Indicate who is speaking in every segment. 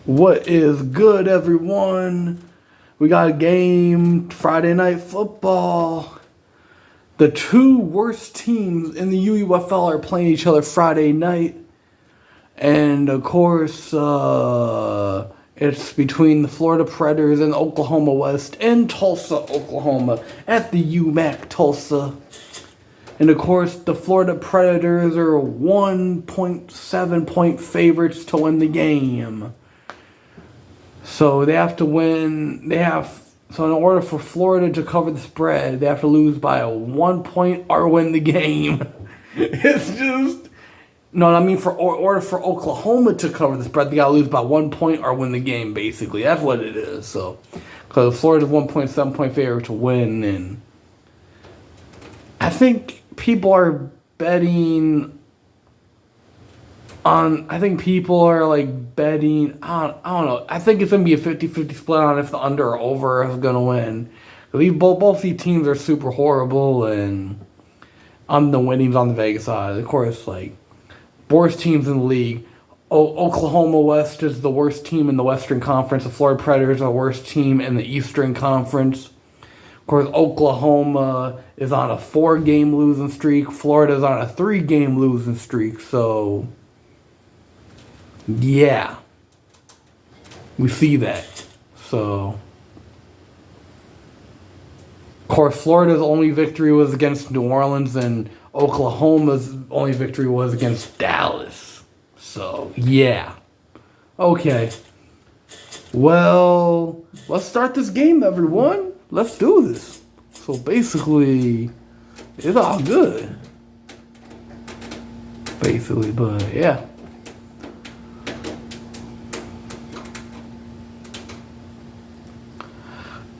Speaker 1: What is good, everyone? We got a game, Friday Night Football. The two worst teams in the UUFL are playing each other Friday night. And, of course, it's between the Florida Predators and Oklahoma West in Tulsa, Oklahoma, at the UMAC Tulsa. And, of course, the Florida Predators are 1.7 point favorites to win the game. So they have to win. So in order for Florida to cover the spread, they have to lose by 1 point or win the game. It's just for order for Oklahoma to cover the spread, they gotta lose by 1 point or win the game. Basically, that's what it is. So, because Florida's 1.7 point favorite to win, and I think people are betting on. I think people are betting. I don't know. I think it's gonna be a 50-50 split on if the under or over is gonna win. Both these teams are super horrible, and I'm the winnings on the Vegas side. Of course, worst teams in the league. Oklahoma West is the worst team in the Western Conference. The Florida Predators are the worst team in the Eastern Conference. Of course, Oklahoma is on a 4-game losing streak. Florida's on a 3-game losing streak. So, yeah, we see that. So, of course, Florida's only victory was against New Orleans, and Oklahoma's only victory was against Dallas. So, yeah. Okay. Well, let's start this game, everyone. Let's do this. So, basically, it's all good. Basically, but, yeah.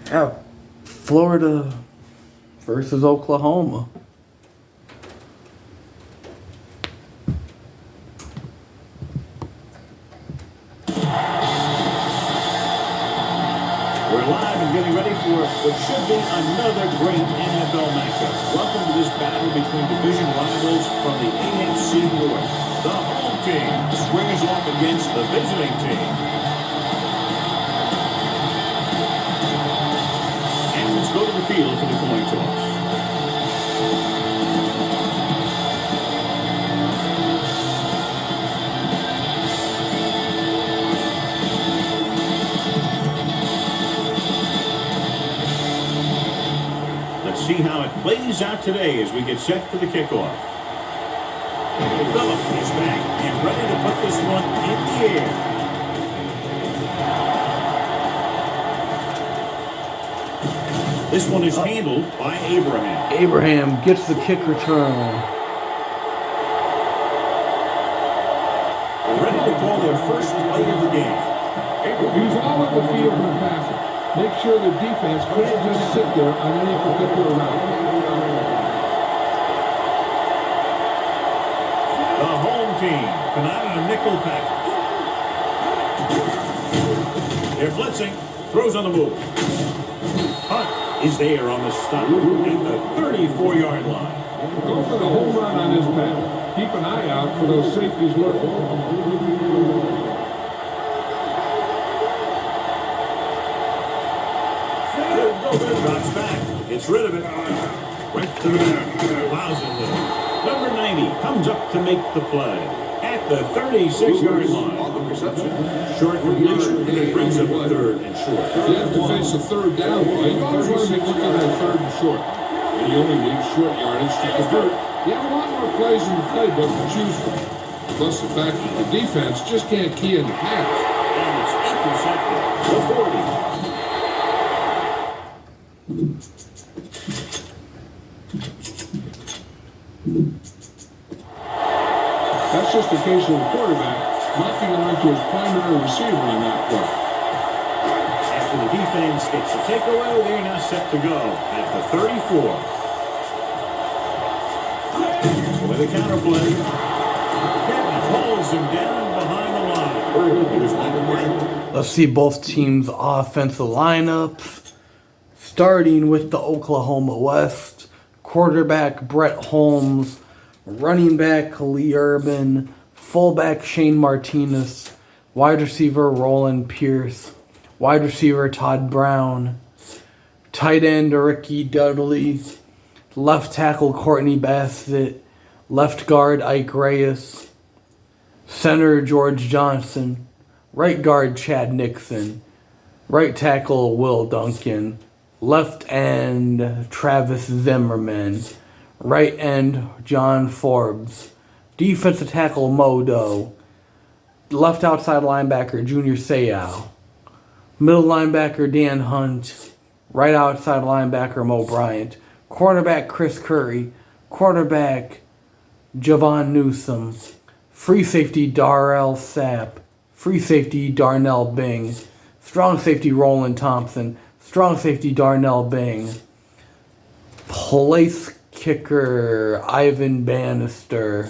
Speaker 1: Yeah. Florida versus Oklahoma.
Speaker 2: We're live and getting ready for what should be another great NFL matchup. Welcome to this battle between division rivals from the AFC North. The home team squares off against the visiting team. And let's go to the field for the coin toss. See how it plays out today as we get set for the kickoff. Phillip is back and ready to put this one in the air. This one is handled by Abraham.
Speaker 1: Abraham gets the kick return.
Speaker 2: Ready to call their first play of the game.
Speaker 3: Use all of the field for passing. Make sure the defense can't just sit there on any particular route.
Speaker 2: The home team come out in a nickel package. They're blitzing. Throws on the move. Hunt is there on the stop at the 34-yard line.
Speaker 3: Go for the home run on this pass. Keep an eye out for those safeties working.
Speaker 2: Drops back. It's rid of it. Right to the back. Allows it. Number 90 comes up to make the play at the 36-yard line. Short completion, and it brings up a third and short.
Speaker 3: If you have to face a third down play, you always want to be looking at third and short. And you only need short yardage to convert. You have a lot more plays in the playbook to choose from. Plus the fact that the defense just can't key in the pass.
Speaker 2: And it's intercepted. The 40.
Speaker 3: That's just the case of the quarterback knocking on to his primary receiver on that play.
Speaker 2: After the defense gets the takeaway, they're now set to go at the 34. With a counter play, Kevin pulls him down behind the line. He was one away.
Speaker 1: Let's see both teams' offensive lineups. Starting with the Oklahoma West. Quarterback Brett Holmes. Running back Lee Urban. Fullback Shane Martinez. Wide receiver Roland Pierce. Wide receiver Todd Brown. Tight end Ricky Dudley. Left tackle Courtney Bassett. Left guard Ike Reyes. Center George Johnson. Right guard Chad Nixon. Right tackle Will Duncan. Left end Travis Zimmerman. Right end John Forbes. Defensive tackle Modo. Left outside linebacker Junior Seau. Middle linebacker Dan Hunt. Right outside linebacker Mo Bryant. Cornerback Chris Curry. Cornerback Javon Newsom. Free safety Darrell Sapp. Free safety Darnell Bing. Strong safety Roland Thompson. Strong safety Darnell Bing. Place kicker Ivan Bannister.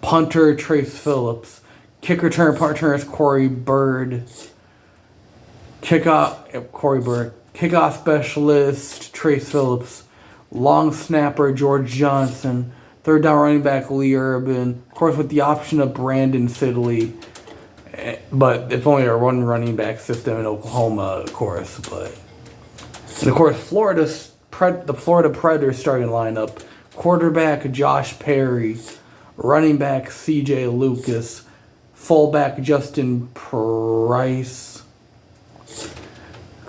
Speaker 1: Punter Trace Phillips. Kick return partner is Corey Bird. Kickoff specialist Trace Phillips. Long snapper George Johnson. Third down running back Lee Urban. Of course, with the option of Brandon Sidley. But it's only a one running back system in Oklahoma, of course. And of course, the Florida Predators starting lineup. Quarterback Josh Perry. Running back C.J. Lucas. Fullback Justin Price.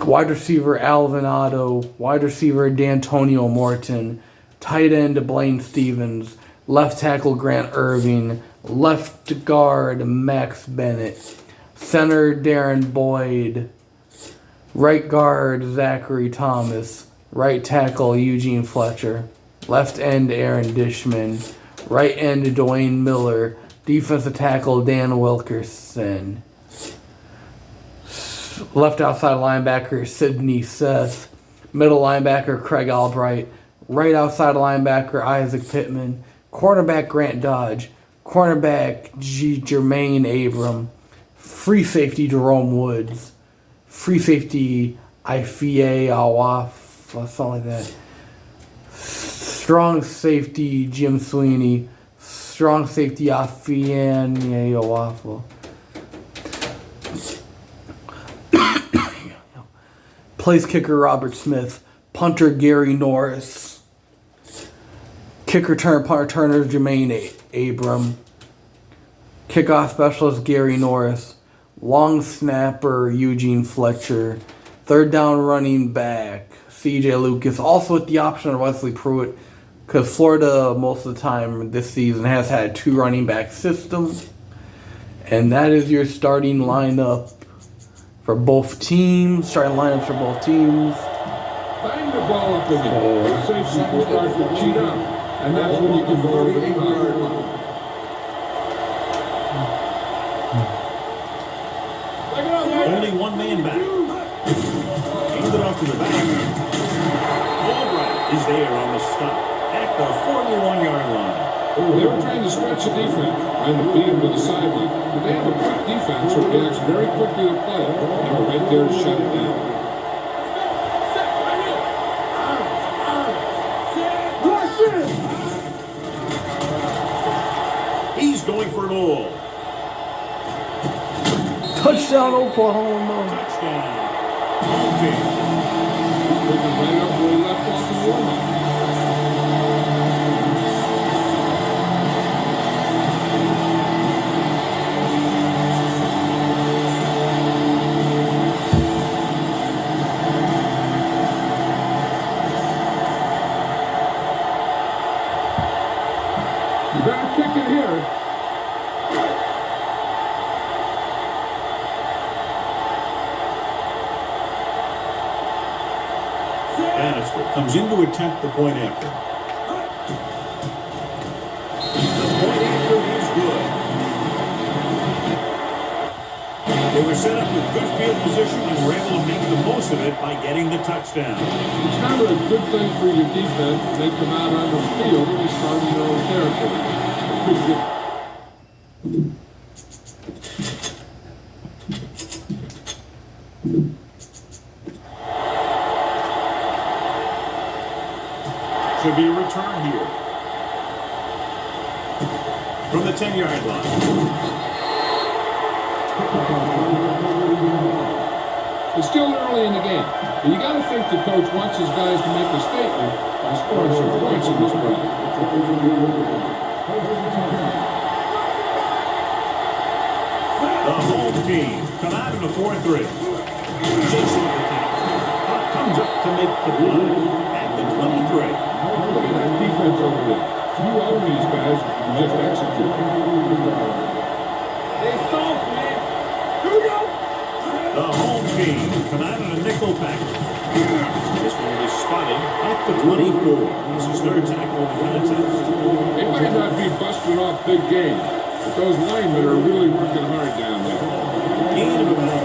Speaker 1: Wide receiver Alvin Otto. Wide receiver D'Antonio Morton. Tight end Blaine Stevens. Left tackle Grant Irving. Left guard Max Bennett. Center Darren Boyd. Right guard Zachary Thomas. Right tackle Eugene Fletcher. Left end Aaron Dishman. Right end Dwayne Miller. Defensive tackle Dan Wilkerson. Left outside linebacker Sidney Seth. Middle linebacker Craig Albright. Right outside linebacker Isaac Pittman. Cornerback Grant Dodge. Cornerback Jermaine Abram. Free safety Jerome Woods. Free safety Ifeanyi Awaf. Something like that. Strong safety Jim Sweeney. Strong safety Ifeanyi Awaf. Place kicker Robert Smith. Punter Gary Norris. Kick return returner Jermaine Abram. Kickoff specialist Gary Norris. Long snapper Eugene Fletcher. Third down running back C.J. Lucas. Also with the option of Wesley Pruitt, because Florida most of the time this season has had a 2 running back system. And that is your starting lineup for both teams. Starting lineups for both teams.
Speaker 3: Bang the ball up in the hole. The safety will start to cheat up. And that's when you can go over the 8-yard line.
Speaker 2: Only one man back. Hands it off to the back. Albright is there on the stop at the 41-yard line.
Speaker 3: They were trying to stretch the defense, trying to beat him to the sideline. But they have a quick defense who reacts very quickly to play. And we're right there to shut it down.
Speaker 2: He's going for it all.
Speaker 1: Touchdown Oklahoma.
Speaker 2: Touchdown. Okay.
Speaker 3: Picking right up where he left off the warm-up. You better kick it here.
Speaker 2: Bannister comes in to attempt the point after. The point after is good. They were set up with good field position and were able to make the most of it by getting the touchdown.
Speaker 3: It's kind of a good thing for your defense to make them out on the field when you start in your own territory. Pretty good.
Speaker 2: Should be a return here. From the 10-yard line.
Speaker 3: It's still early in the game, but you got to think the coach wants his guys to make a statement by scoring some points in this drive.
Speaker 2: The home team come out in the 4-3. Chasing the attack. Puck comes up to make the play at the 23.
Speaker 3: Look at that defense over there. You own these guys if you just execute.
Speaker 4: They soft, man. Here we go.
Speaker 2: The home team come out in a nickel pack. This one is spotted at the 24. This is third tackle of the contest.
Speaker 3: They might not be busting off big game, but those linemen are really working hard down there.
Speaker 2: Gain of about 8.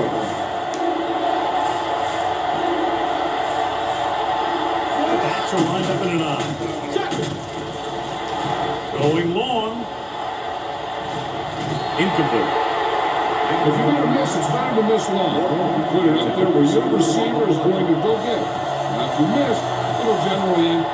Speaker 2: The backs are lined up in an eye. Going long. Incomplete.
Speaker 3: If you're going to miss, it's better to miss long. Put it up there where your receiver is going to go get it. Now, if you miss, it'll generally end.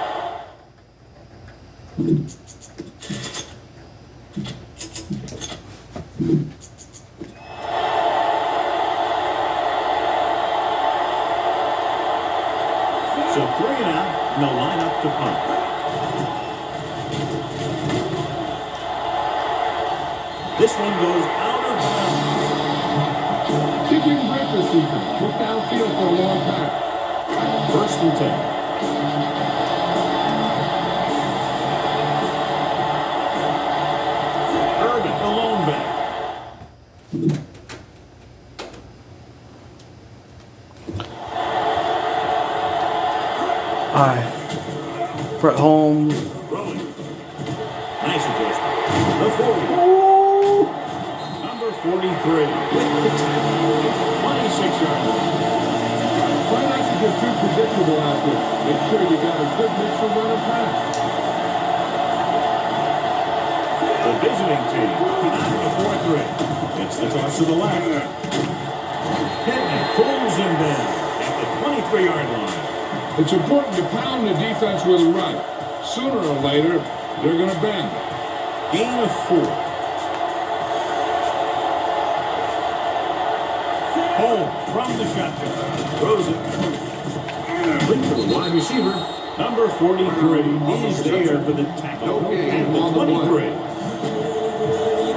Speaker 2: So 3 and out, and they'll line up to punt. This one goes out of bounds.
Speaker 3: See if you can break this defense. Look downfield for a long pass.
Speaker 2: 1st and 10. Urban, the lone back.
Speaker 1: All right. Brett Holmes.
Speaker 2: Rolling. Nice adjustment. The 40.
Speaker 1: Ooh.
Speaker 2: Number 43 with the tackle. 26-yard line.
Speaker 3: Try not to get too predictable out there. Make sure you got a good mix of run and pass.
Speaker 2: The visiting team come out of the 4-3. It's the toss to the left. Pittman pulls him down at the 23-yard line.
Speaker 3: It's important to pound the defense with a run. Sooner or later, they're going to bend.
Speaker 2: Gain of 4. Home from the shotgun. Throws it. Quick for the wide receiver. Number 43 is there for the tackle at the 23.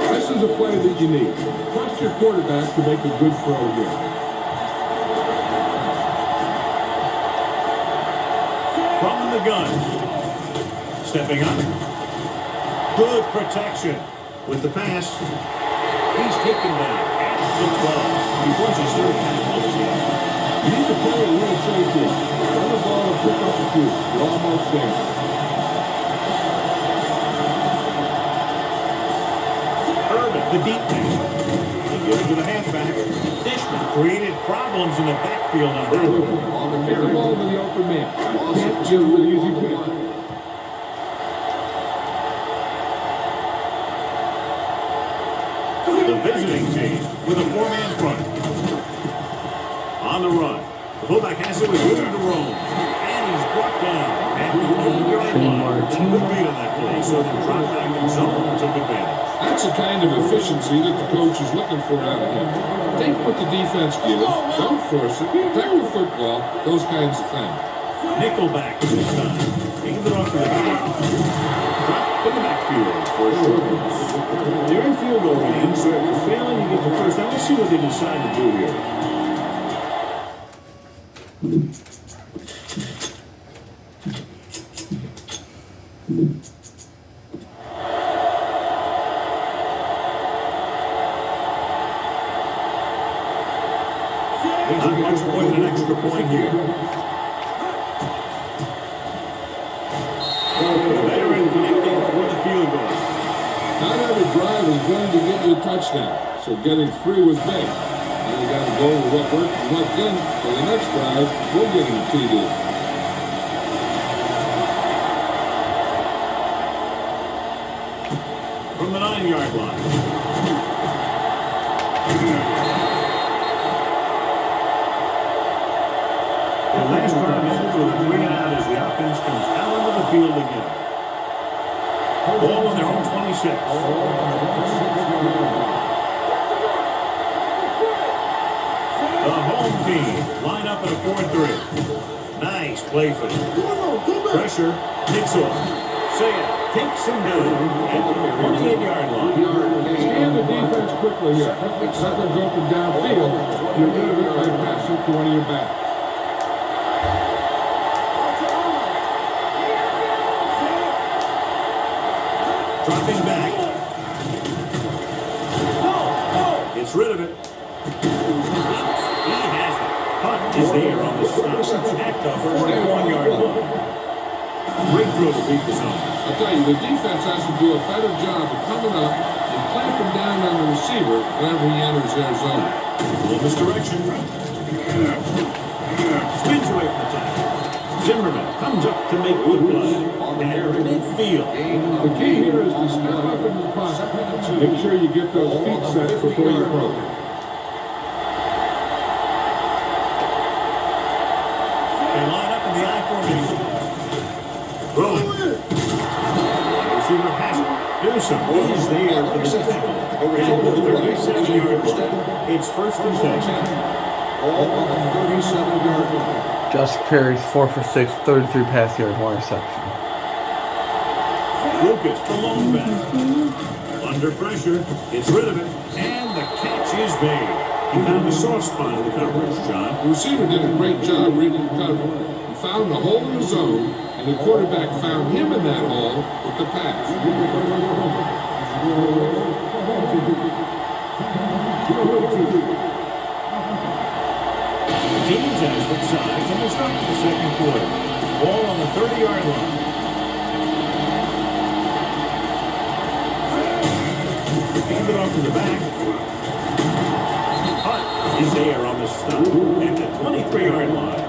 Speaker 3: This is a play that you need. Trust your quarterback to make a good throw here.
Speaker 2: From the gun. Stepping up. Good protection with the pass. He's taken down at the 12. He was his 3rd tackle of the team.
Speaker 3: You need to play a little safety. Run the ball and pick up a few. You're almost there.
Speaker 2: Urban, the deep pass. He gives it to the halfback. Dishman created problems in the backfield on that one.
Speaker 3: Get the ball to the open man. Can't give with easy pick.
Speaker 2: The visiting team with a 4-man front. On the run. The fullback has it with room to roam. And he's brought down at the 8-yard line. Good beat on that play, so the drop back in zone took advantage.
Speaker 3: That's the kind of efficiency that the coach is looking for out of him. Take what the defense gives. Don't force it. Protect the football. Those kinds of things.
Speaker 2: Nickelback this time. Gave it off to the back. Drop in the backfield for a short loss. They're in field goal range, so if you're failing, you get the first. Now let's see what they decide to do here. Not much more than an extra point here. The veteran connecting for the field goal.
Speaker 3: Not every drive is going to get you a touchdown, so getting 3 was big. Now you got to go with what worked and what didn't, so the next drive will get him a TD.
Speaker 2: From the 9-yard line. The last drive ends with a 3-and-out as the offense comes out onto the field again. Ball on their own 26. home team line up at a 4-3. Nice play for them. Pressure, Nixon. Saya takes him down at the 28-yard line.
Speaker 3: Scan the defense quickly here. If something's open downfield, you're rid of it by passing to one of your backs.
Speaker 2: Dropping back. Gets rid of it. He has it. Hunt is there on the stop at the 41-yard line. Great throw to beat the zone.
Speaker 3: I'll tell you, the defense has to do a better job of coming up and clamping down on the receiver whenever he enters their zone.
Speaker 2: Little misdirection. Spins away from the tackle. Zimmerman comes up to make good play at midfield.
Speaker 3: The key here is to step up in the pocket. Make sure you get those feet set before you throw.
Speaker 2: They line up in the I formation. Rolling. Receiver has it. Newsom is there for the tackle. At the 37-yard line. It's first and 10.
Speaker 3: All on the 37-yard line.
Speaker 1: Josh Perry's 4 for 6, 33 pass yards, 1 reception.
Speaker 2: Lucas, the lone back. Under pressure, gets rid of it, and the catch is made. He found a soft spot in the coverage, John.
Speaker 3: The receiver did a great job reading the coverage. He found the hole in the zone, and the quarterback found him in that hole with the pass.
Speaker 2: Teams has good size, and we'll start the second quarter. Ball on the 30-yard line. Hand it off to the back. Hunt is there on the stop at the 23-yard line.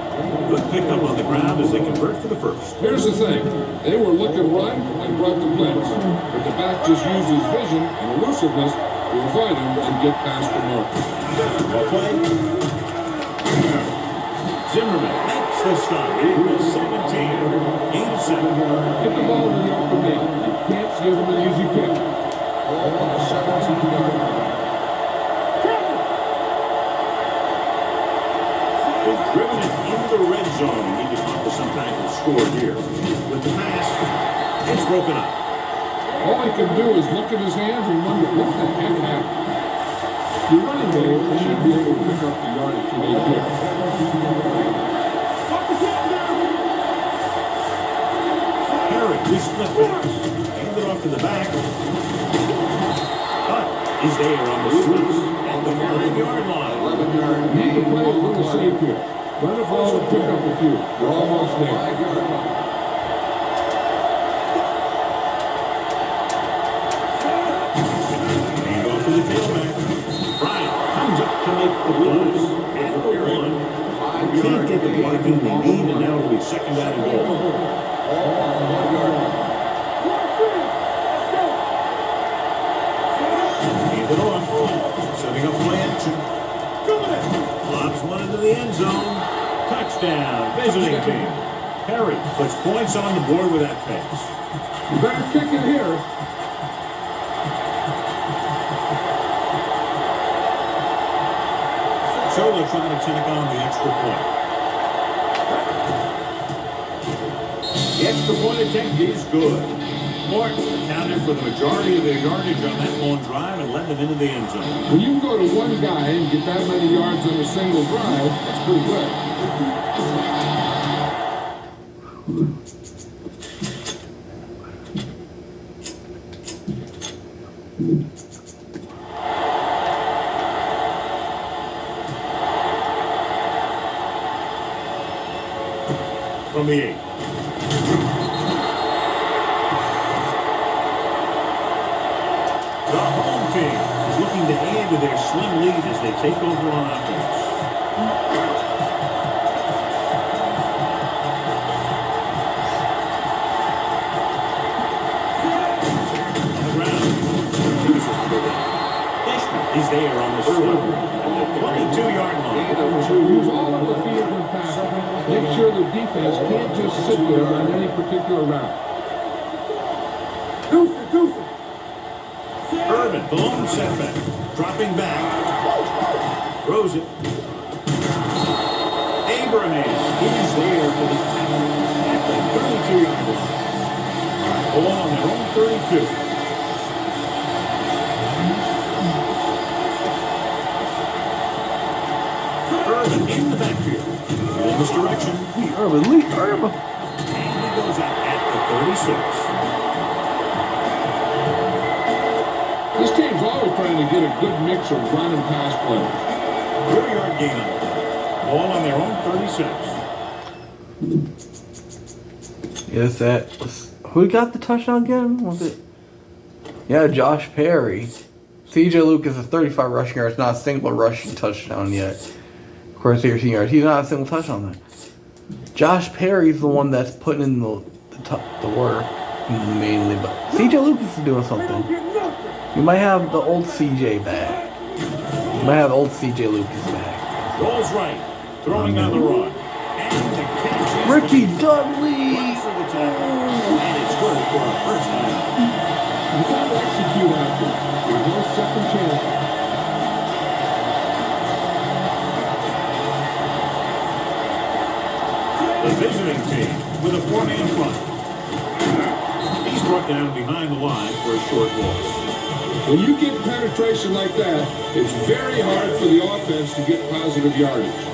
Speaker 2: Good pickup on the ground as they convert for the first.
Speaker 3: Here's the thing. They were looking right and brought the blitz. But the back just used his vision and elusiveness to avoid him and get past the mark.
Speaker 2: Well played. Zimmerman makes the stop at the 17. 8-7.
Speaker 3: Get the ball in the open field. You can't give him an easy kick. Ball on the 17-yard line.
Speaker 2: They've driven it into the red zone and need to come up with some kind of score here. With the pass, it's broken up.
Speaker 3: All he can do is look at his hands and wonder what the heck happened. Your running back should be able to pick up the yardage you need here.
Speaker 2: Herring, we split pass. Hand it off to the back. Hunt is there on the slips at the 9-yard line.
Speaker 3: 11-yard gain. The play is going to save here. Run the ball and pick up a few. You're almost there. 5-yard line.
Speaker 2: Hand off to the tailback. Bryant comes up to make the blitz at the 1. Can't get the blocking they need, and now it'll be second down and goal.
Speaker 3: All on the 1-yard line.
Speaker 2: Hand it off. Setting up play action. Lobs one into the end zone. Touchdown, visiting team. Perry puts points on the board with that pass.
Speaker 3: You better kick it here.
Speaker 2: So they're trying to tack on the extra point. The extra point attempt is good. Morton accounted for the majority of their yardage on that long drive and led them into the end zone.
Speaker 3: When you go to one guy and get that many yards on a single drive, that's pretty good.
Speaker 2: From the 8. The home team is looking to add to their slim lead as they take over on offense. On the ground, Fishman is there on the slip at the 22-yard line.
Speaker 3: Use all of the field when passing. Make sure the defense can't just sit there on any particular route.
Speaker 2: Urban, the lone setback, dropping back, throws it. Abraham is there for the tackle at the 32-yard line. Ball on their own 32. Urban in the backfield. In this direction.
Speaker 1: Urban, Lee Urban.
Speaker 2: And he goes out at the 36.
Speaker 3: This team's always trying to get a good mix of run and pass plays.
Speaker 2: 30-yard gain on the play. Ball on their own 36.
Speaker 1: Yes, that was. Who got the touchdown again? Was it? Yeah, Josh Perry. CJ Lucas is 35 rushing yards, not a single rushing touchdown yet. Of course, 13 yards. He's not a single touchdown there. Josh Perry's the one that's putting in the work mainly, but CJ Lucas is doing something. You might have the old CJ back. You might have old CJ Lucas back.
Speaker 2: Rolls right, throwing on the run. And the catch is
Speaker 1: Ricky Dudley!
Speaker 2: runs for the tackle. And it's good for a first down.
Speaker 3: You got to execute out there. There's no second chance.
Speaker 2: The visiting team with a 4-man front. He's brought down behind the line for a short loss.
Speaker 3: When you get penetration like that, it's very hard for the offense to get positive yardage.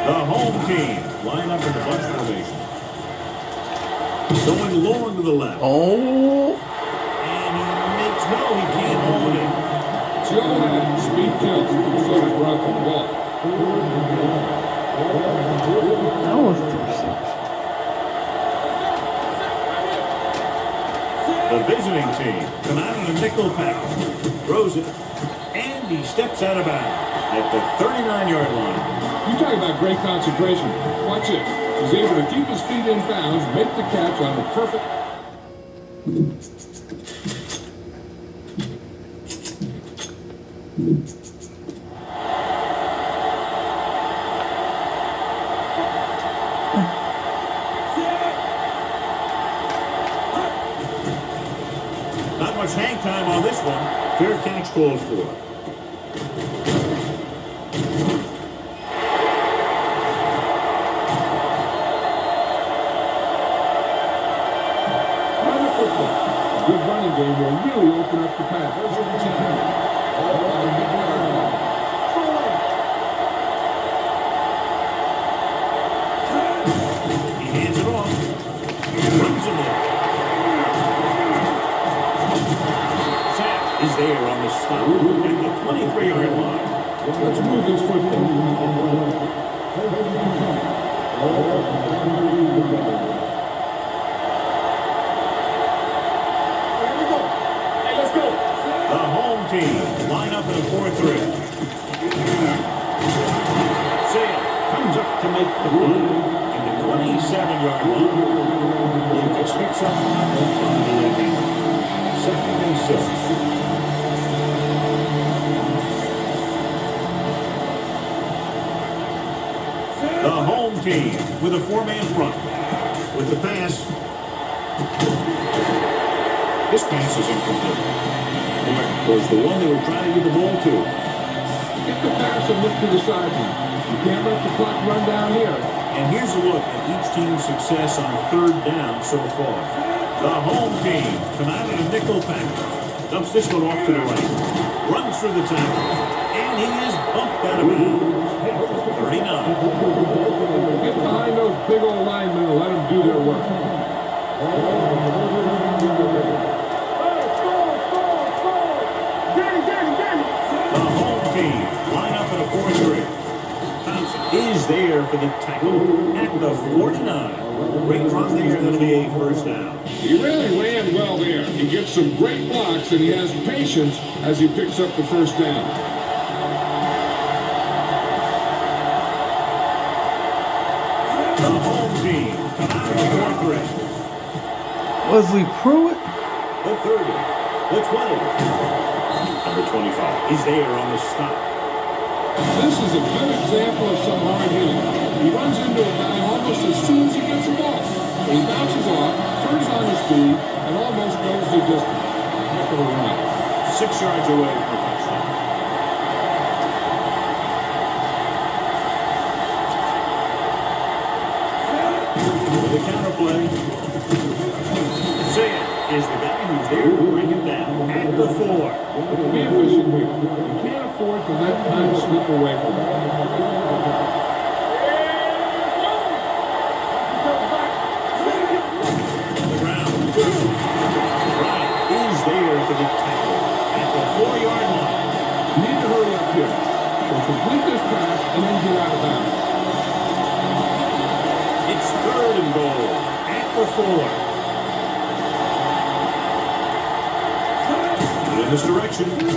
Speaker 2: The home team line up in the bunch formation. Going long to the left.
Speaker 1: Oh!
Speaker 2: And he makes no, he can't hold it in.
Speaker 3: Joe had speed kills, so does Brock the ball.
Speaker 1: That was interesting.
Speaker 2: The visiting team come out in a nickel pack. Throws it. And he steps out of bounds at the 39-yard line.
Speaker 3: You talk about great concentration. Watch it. He's able to keep his feet in bounds, make the catch on the perfect.
Speaker 2: Not much hang time on this one. Fair catch called for.
Speaker 3: Good running game will really open up the pass.
Speaker 2: He hands it off. Runs him in. Sack is there on the stop at the 23-yard line.
Speaker 3: Let's move this football.
Speaker 2: The home team line up in a 4-3. Sam comes up to make the play in the 27-yard line. Lucas picks up on the 2nd and 6. The home team with a 4-man front. With the pass. This pass is incomplete. Was the one they were trying to get the ball to.
Speaker 3: Get the pass and look to the sideline. You can't let the clock run down here.
Speaker 2: And here's a look at each team's success on 3rd down so far. The home team come out in a nickel pack. Dumps this one off to the right. Runs through the tackle. And he is bumped out of bounds. 39.
Speaker 3: Get behind those big old linemen and let them do their work.
Speaker 2: The home team line up in a 4-3. Thompson is there for the tackle at the 49. Great run there. That'll be a first down.
Speaker 3: He really ran well there. He gets some great blocks, and he has patience as he picks up the first down.
Speaker 2: The home team come out in the 4-3.
Speaker 1: Wesley Pruitt?
Speaker 2: The 30, the 20, number 25. He's there on the stop.
Speaker 3: This is a good example of some hard hitting. He runs into a guy almost as soon as he gets the ball. He bounces off, turns on his feet, and It almost goes the distance. Heck of a run.
Speaker 2: 6 yards away from a touchdown. The counter play. Zay is the guy who's there to bring it down at the 4.
Speaker 3: Be efficient here. You can't afford to let time slip away from you.
Speaker 2: The ground. Bryant is there for the tackle at the 4-yard line.
Speaker 3: You need to hurry up here. So complete this pass and then get out of bounds.
Speaker 2: It's 3rd and goal at the 4. In this direction. This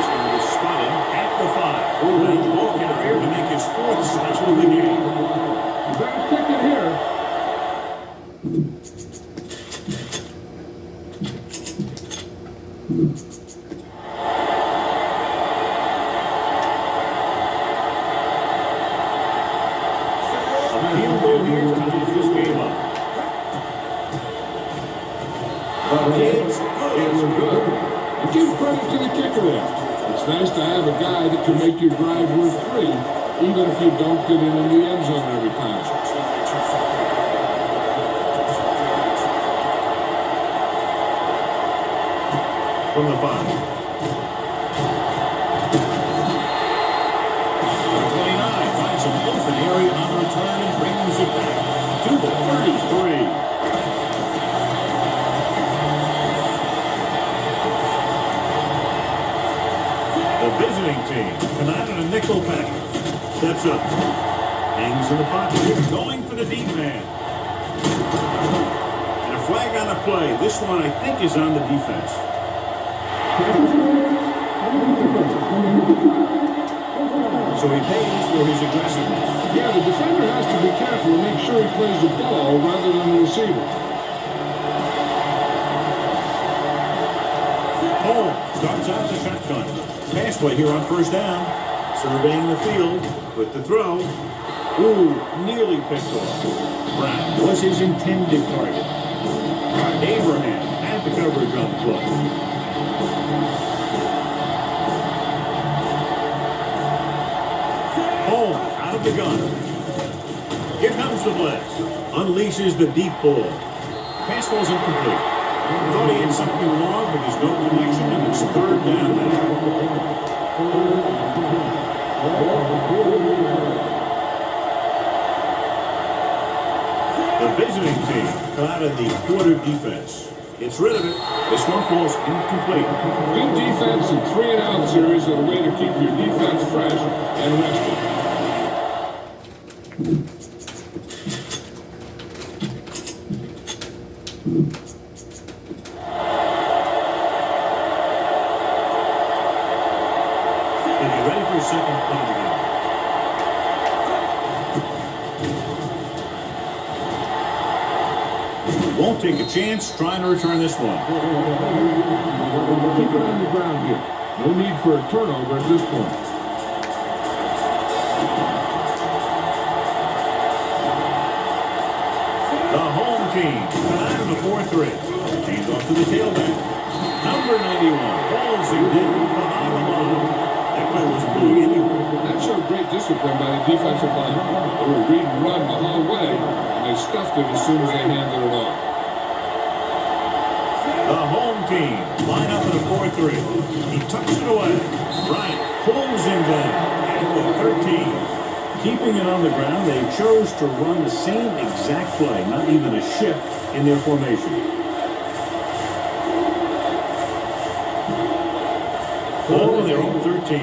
Speaker 2: one is spotted at the 5. And the ball carrier to make his 4th sack of the game.
Speaker 3: You better kick it here.
Speaker 2: A field goal here ties this game up. It's good.
Speaker 3: And give credit to the kicker there. It's nice to have a guy that can make your drive worth 3, even if you don't get in the end zone every time.
Speaker 2: From the 5. 29 finds an open area on the return and brings it back to the 33. The visiting team come out in a nickel pack. Steps up. Hangs in the pocket. Going for the deep man. And a flag on the play. This one, I think, is on the defense. So he pays for his aggressiveness.
Speaker 3: Yeah, the defender has to be careful and make sure he plays the ball rather than the receiver.
Speaker 2: Home starts out the shotgun. Pass play here on 1st down. Surveying the field with the throw. Ooh, nearly picked off. Brown was his intended target. Abraham had the coverage on the play. Home out of the gun. Here comes the blitz. Unleashes the deep ball. Pass ball's incomplete. Thought he had something wrong, but there's no connection, and it's 3rd down now. The visiting team come out of the quarter defense. It's rid of it. This one falls incomplete.
Speaker 3: Good defense and 3-and-out series are a way to keep your defense fresh and rested.
Speaker 2: And get ready for a second play of the game. Won't take a chance trying to return this one.
Speaker 3: Keep it on the ground here. No need for a turnover at this point.
Speaker 2: The home team out of the 4-3. Hands off to the tailback. Number 91. Balls in behind the line. That play wasn't going anywhere.
Speaker 3: That showed great discipline by the defensive line. They were read and run the whole way, and they stuffed it as soon as they handed it off.
Speaker 2: The home team line up in a 4-3. He tucks it away. Bryant pulls him down at the 13. Keeping it on the ground, they chose to run the same exact play, not even a shift in their formation. Ball on their own 13.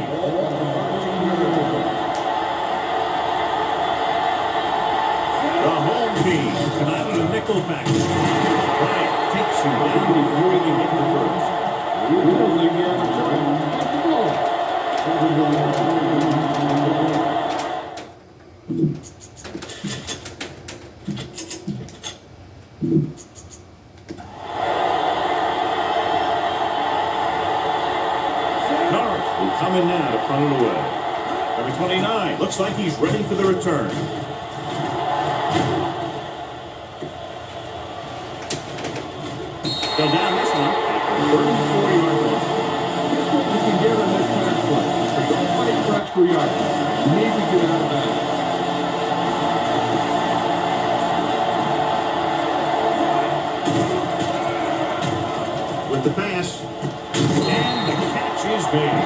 Speaker 2: The home team come out of the nickel pack. Bryant takes him down before he can get the first. Norris will come in now to punt it away. Number 29 looks like he's ready for the return. They'll down this one at the 34-yard line.
Speaker 3: Here's what you can get on this pass play. Don't fight for extra yards. You need to get out of bounds.
Speaker 2: With the pass, and the catch is made.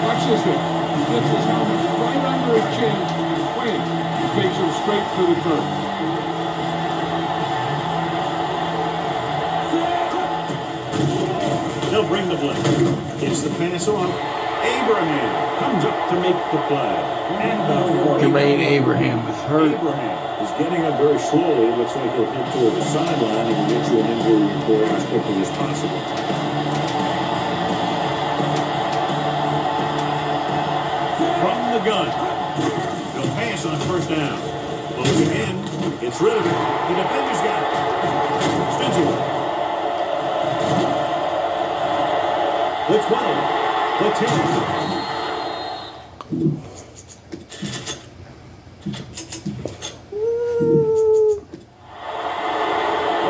Speaker 3: Watch this here. He gets his helmet right under his chin. He's waiting. He takes him straight to the turf.
Speaker 2: They'll bring the blitz. It's the pass off. Abraham comes up to make the play. And the 40.
Speaker 1: Jermaine Abraham is hurt.
Speaker 2: Abraham is getting up very slowly. Looks like he'll head toward the sideline and get you an injury report as quickly as possible. From the gun. They'll pass on first down. Closing in. It's rid of it. The defender's got it. Spencer. The 12. The 10.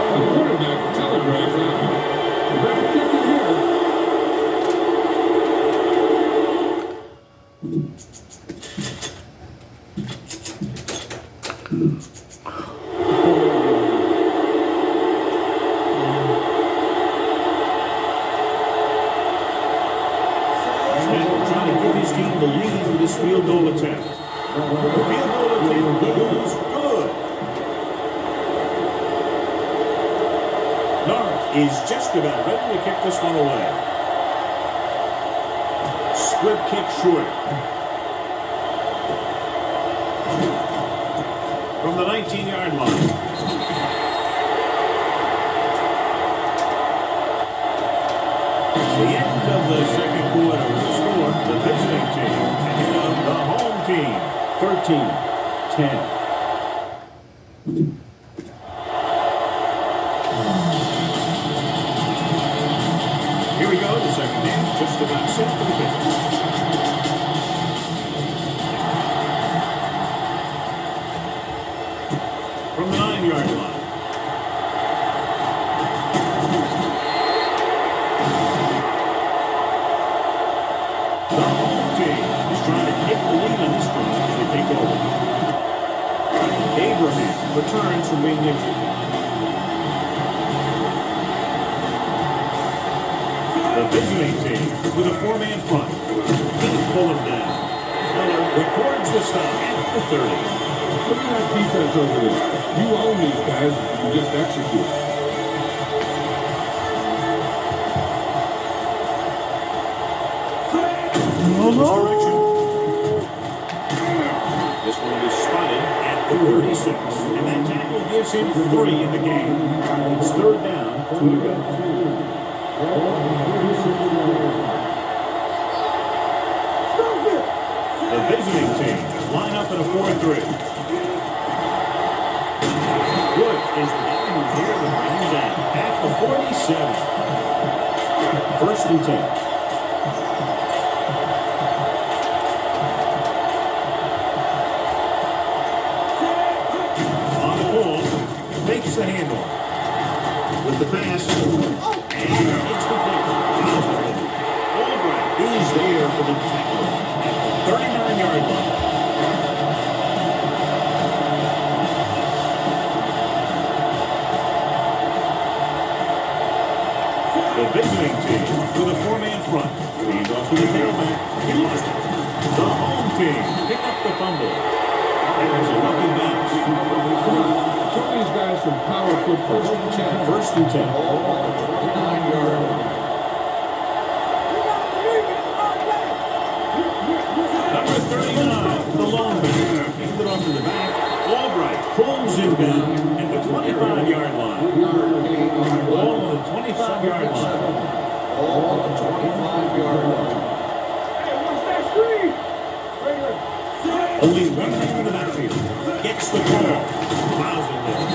Speaker 3: The quarterback telegraphed that. You better kick it here.
Speaker 2: Trying to give his team the lead with this field goal attempt. The field goal attempt is good. North is just about ready to kick this one away. Squib kick short. From the 19-yard line. The end of the second quarter with the score, the visiting team ahead of the home team, 13-10. Here we go, the second half, just about set for the finish. From the 9-yard line. The home team is trying to take the lead on this one as they take over. Abraham returns from being injured. The visiting team with a 4-man front. Can't pull him down. Miller records the stop at the 30.
Speaker 3: Look at that defense over there. You own these guys. You just execute.
Speaker 2: This one is spotted at the 36, and that tackle gives him 3 in the game. It's third down, 2 to go. The visiting team line up in a 4-3. Wood is the guy who's here to bring him down at the 47. First and 10. Takes the handle with the pass, and it's complete. Albright is there for the tackle at the 39-yard line. The visiting team with a 4-man front. Hands off to the tailback. He lost it. The home team pick up the fumble. There's a lucky bounce.
Speaker 3: Show these guys some power football.
Speaker 2: First and 10. Number 39, the long back. Handed off to the back. Albright pulls him down at the 25-yard line. Ball on the 25-yard line. Only one man in the backfield. Gets the ball. Miles in there.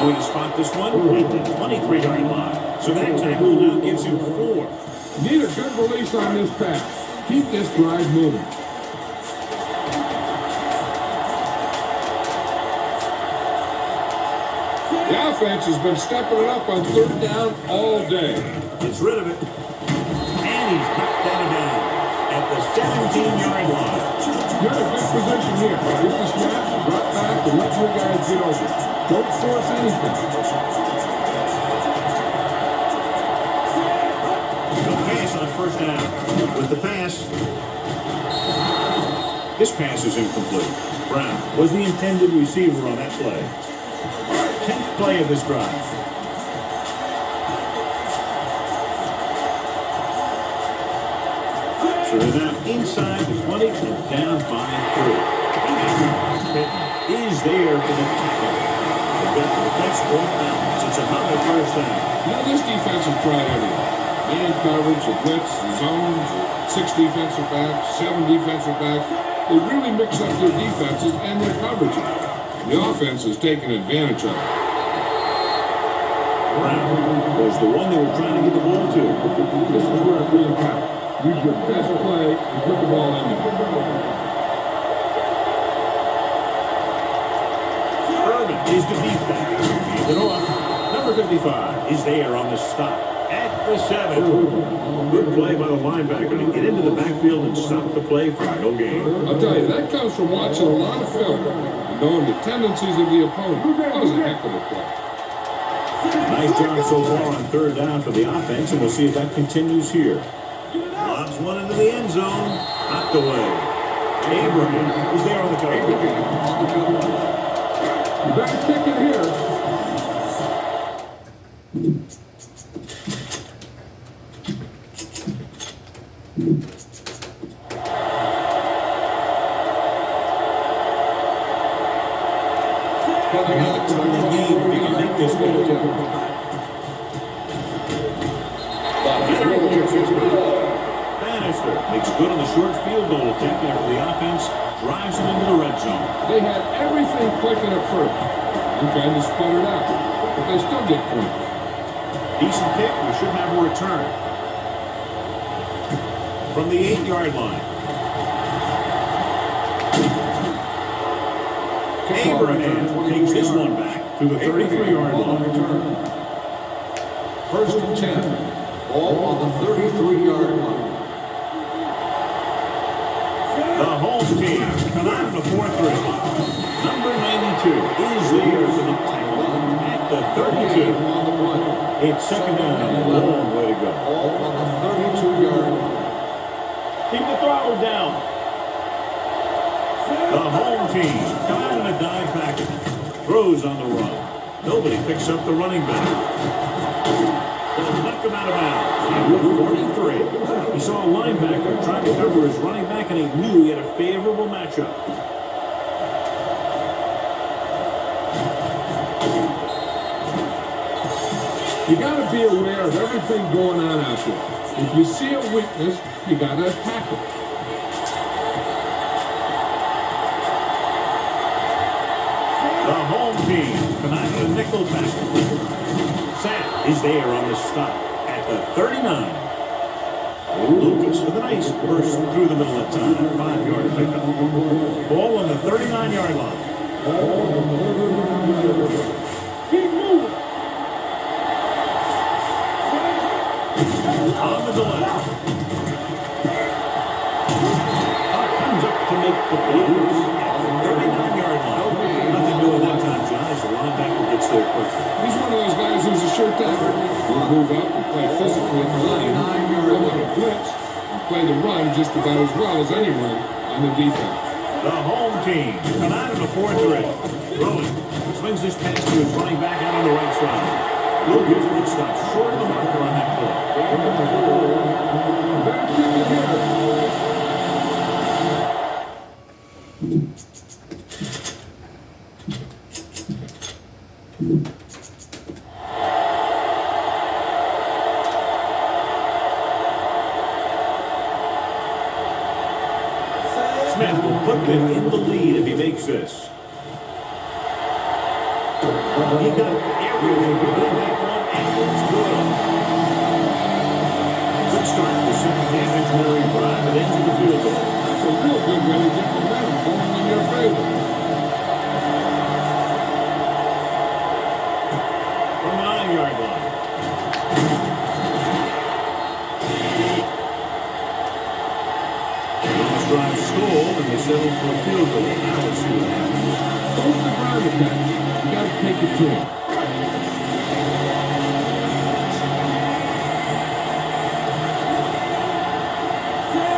Speaker 2: Going to spot this one at the 23-yard line. So that tackle now gives him 4.
Speaker 3: Need a good release on this pass. Keep this drive moving. The offense has been stepping it up on third down all day.
Speaker 2: Gets rid of it. And he's knocked out of bounds at the 17-yard line.
Speaker 3: You're in a good position here. Get the snap, drop back, and let your guys get over. Don't force anything.
Speaker 2: The pass on first down. With the pass. This pass is incomplete. Brown was the intended receiver on that play. 10th play of this drive. So they're now inside the 20 and down by 3. Is there for the tackle. They've got the defense off balance. It's another first down.
Speaker 3: Now this defense has tried everything. Man coverage, the blitz, the zones, 6 defensive backs, 7 defensive backs. They really mix up their defenses and their coverages. The offense has taken advantage of it.
Speaker 2: Brown was the one they were trying to get the ball to.
Speaker 3: This is where it really counts. Use your best play and put the ball in there.
Speaker 2: Urban is the deep back. Hands it off. Number 55 is there on the stop at the 7. Good play by the linebacker to get into the backfield and stop the play for no gain.
Speaker 3: I'll tell you, that comes from watching a lot of film and knowing the tendencies of the opponent. That was a heck of a play.
Speaker 2: Nice job so far on third down for the offense, and we'll see if that continues here. Lobs one into the end zone. Knocked away. Abraham is there on the cover.
Speaker 3: You better kick it here.
Speaker 2: Coming out to the game, we can make this go. Bannister makes good on the short field goal attempt after the offense drives him into the red zone.
Speaker 3: They had everything clicking at first and kind of sputtered out, but they still get points.
Speaker 2: Decent kick. We should have a return from the 8-yard line. Abraham takes this one back to the 33-yard line.
Speaker 3: First and 10. Ball on the 33-yard line.
Speaker 2: The home team come out in the 4-3. Number 92 is there for the tackle at the 32. It's second down and a long way to go.
Speaker 3: Ball on the 32-yard line.
Speaker 2: Keep the throttle down. The home team come out in a dive package. Throws on the run. Nobody picks up the running back. They'll knock him out of bounds. At 43. He saw a linebacker trying to cover his running back, and he knew he had a favorable matchup.
Speaker 3: You got to be aware of everything going on out there. If you see a weakness, you got to attack it.
Speaker 2: The home team come out in a nickel package. Sam is there on the stop at the 39. Lucas with a nice burst through the middle of time. 5-yard pickup. Ball on the 39-yard line.
Speaker 4: Keep moving.
Speaker 2: On the delay. Comes up to make the play at the 39-yard line. Nothing doing that time, John, as the linebacker gets there quickly.
Speaker 3: He's one of those guys who's a sure tackler. He'll move up and play physically at the line, come on a blitz, and play the run just about as well as anyone on the defense.
Speaker 2: The home team come out of the 4-3. Rolling. Swings this pass to his running back out on the right side. Lucas would stop short of the marker on that play. Smith will put them in the lead if he makes this. He got everything behind that one, and it's good. Good start to the second half engineering drive. It ends with the field goal.
Speaker 3: That's a real good way to get momentum going in your favor.
Speaker 2: settle for a field goal. Now let's see what happens.
Speaker 3: Go to the ground attack. You got to take it to him.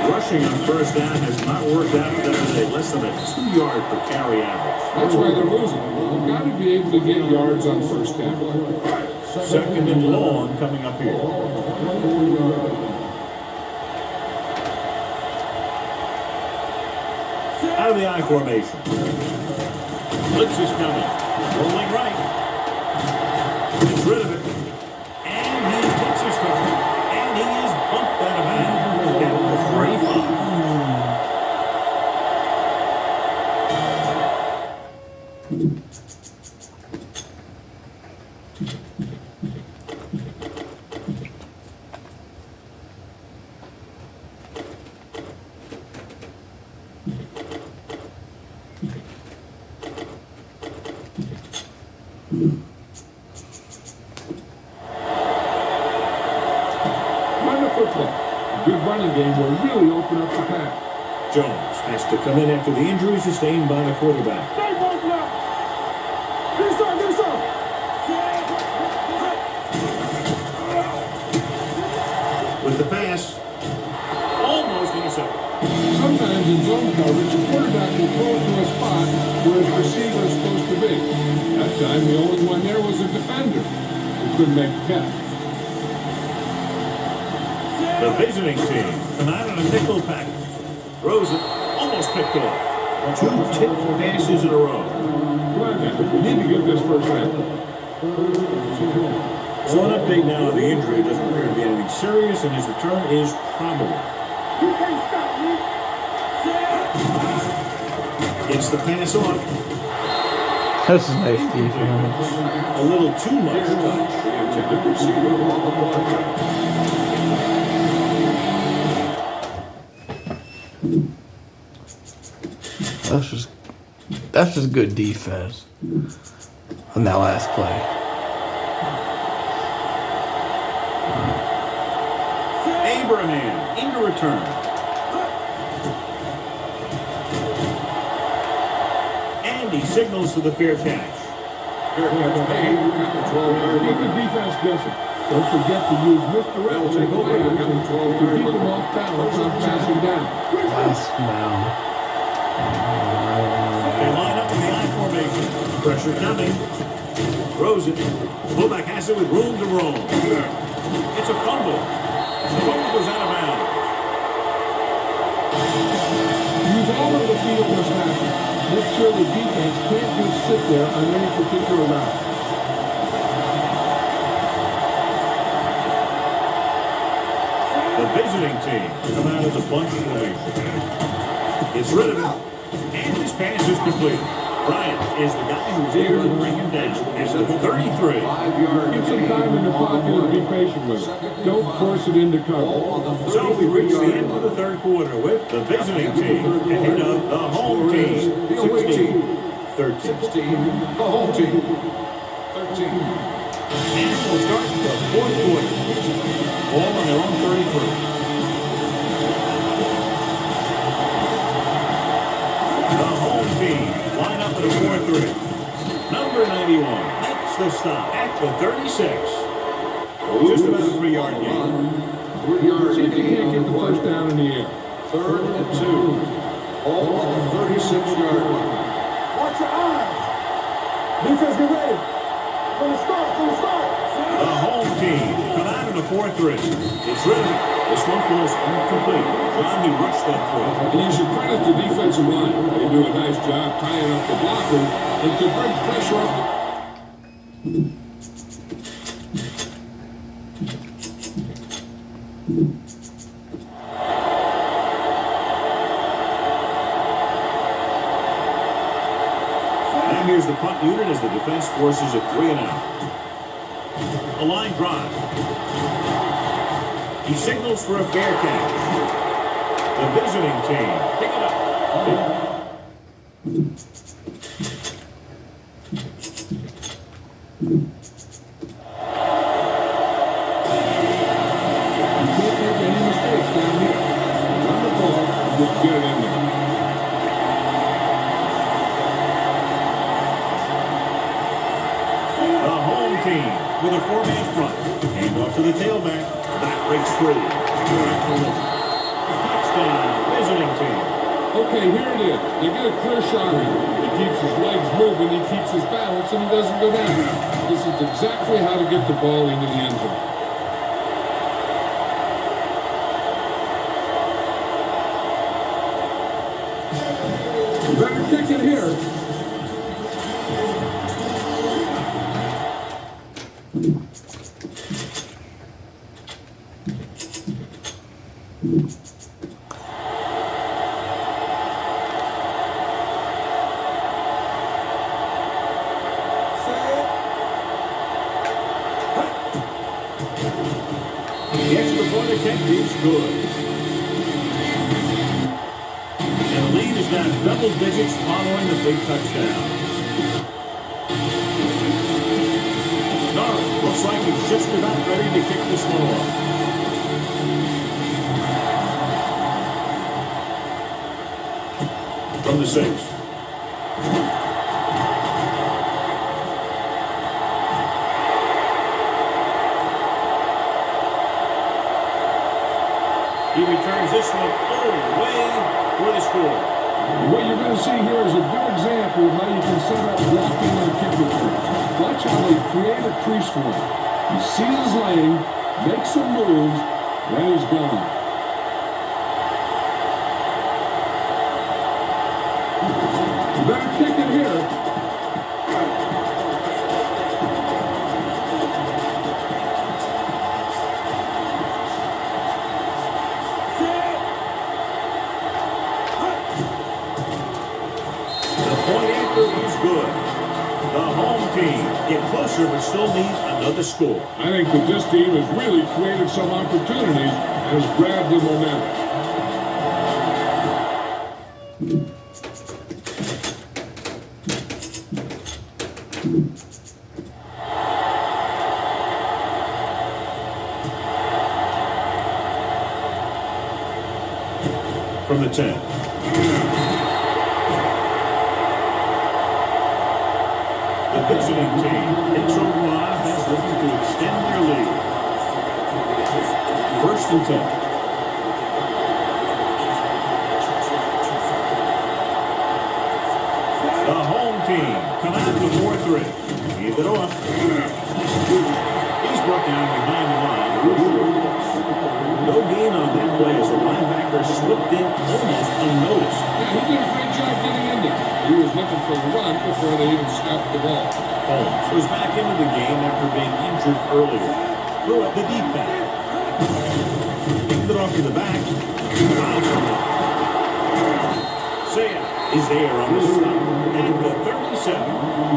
Speaker 2: Rushing on first down has not worked out for them today. Less than a 2-yard per carry average.
Speaker 3: That's why they're losing. You've got to be able to get yards on first down.
Speaker 2: Second and long coming up here. Out of the I formation. Blitz is coming. Rolling right. Gets rid of it. And he hits his target. And he is bumped out of bounds. Down to 35.
Speaker 3: Run the football. A good running game will really open up the pass.
Speaker 2: Jones has to come in after the injury sustained by the quarterback.
Speaker 4: Stay both left. This side, this side.
Speaker 2: With the pass, almost intercepted.
Speaker 3: Sometimes in zone coverage, the quarterback will throw it to a spot where his receiver is supposed to be. That time, the only one there was a defender who couldn't make the catch.
Speaker 2: The visiting team come out on a nickel package. Throws it, almost picked off. 2 tipped passes in a row.
Speaker 3: Come on, man. We need to get this first down.
Speaker 2: So an update now on the injury. It doesn't appear to be anything serious, and his return is probable.
Speaker 4: You can't stop me.
Speaker 2: Gets the pass on.
Speaker 1: That's a nice defense.
Speaker 2: A little too much touch.
Speaker 1: That's just good defense on that last play.
Speaker 2: Abraham into return. And he signals for the fair catch.
Speaker 3: Fair catch made. Keep the defense guessing. Don't forget to use misdirection to keep them off balance on passing down.
Speaker 1: Last down.
Speaker 2: They line up in the I formation. Pressure coming. Throws it. Fullback has it with room to roll. It's a fumble. The fumble goes out of bounds.
Speaker 3: Use all of the field this happens. Make sure the defense can't just sit there on any particular route.
Speaker 2: The visiting team come out as a bunch formation. Gets rid of it. And his pass is complete. Bryant is the guy who's able to bring him down at the 33.
Speaker 3: Give some time in the pocket and be patient with it. Don't force it into cover.
Speaker 2: So we reach the end of the third quarter with the visiting team ahead of the home team. 16-13.
Speaker 3: The home team. 13.
Speaker 2: And we'll start the fourth quarter. All on their own 33. The home team line up at a 4-3. Number 91 makes the stop at the 36. Just about a 3-yard gain.
Speaker 3: 3 yards. See if you can't get the first down in the air.
Speaker 5: 3rd and 2. All on the 36-yard line.
Speaker 4: Watch your eyes. Defense, get ready. From the start, from the start.
Speaker 2: The home team come out in a 4-3. It's ready. This one falls incomplete. John, he rushed that throw.
Speaker 3: And you should credit the defensive line. They do a nice job tying up the blockers and to bring pressure up.
Speaker 2: Now here's the punt unit as the defense forces a 3-and-out. A line drive. He signals for a fair catch. The visiting team pick it up.
Speaker 3: You can't make any mistakes down here. Run the ball and just get it in there.
Speaker 2: team with a 4-man front. Hand off to the tailback. That breaks free. Touchdown, visiting team.
Speaker 3: Okay, here it is. They get a clear shot at him. He keeps his legs moving, he keeps his balance, and he doesn't go down. This is exactly how to get the ball into the end zone. You better kick it here.
Speaker 2: The extra point attempt is good. And the lead is now double digits following the big touchdown. Darnold looks like he's just about ready to kick this one off. From the 6. He returns this one all the way for the score.
Speaker 3: What you're going to see here is a good example of how you can set up blocking on a kick return. Watch how they create a crease for him. He sees his lane, makes some moves, then he's gone. You better kick it here.
Speaker 2: Good. The home team get closer but still need another score.
Speaker 3: I think that this team has really created some opportunities and has grabbed the momentum.
Speaker 2: From the 10. The visiting team takes over on offense, looking to extend their lead. 1st and 10. The home team come out to 4-3. Give it off. He's brought down behind the line. No gain on that play as the linebacker slipped in almost unnoticed.
Speaker 3: Yeah, he did a great job getting in there. He was looking for the run before they even snapped the ball.
Speaker 2: Holmes was back into the game after being injured earlier. Throw at the deep back. Kicked it off to the back. Saya is there on the stop. At the 37.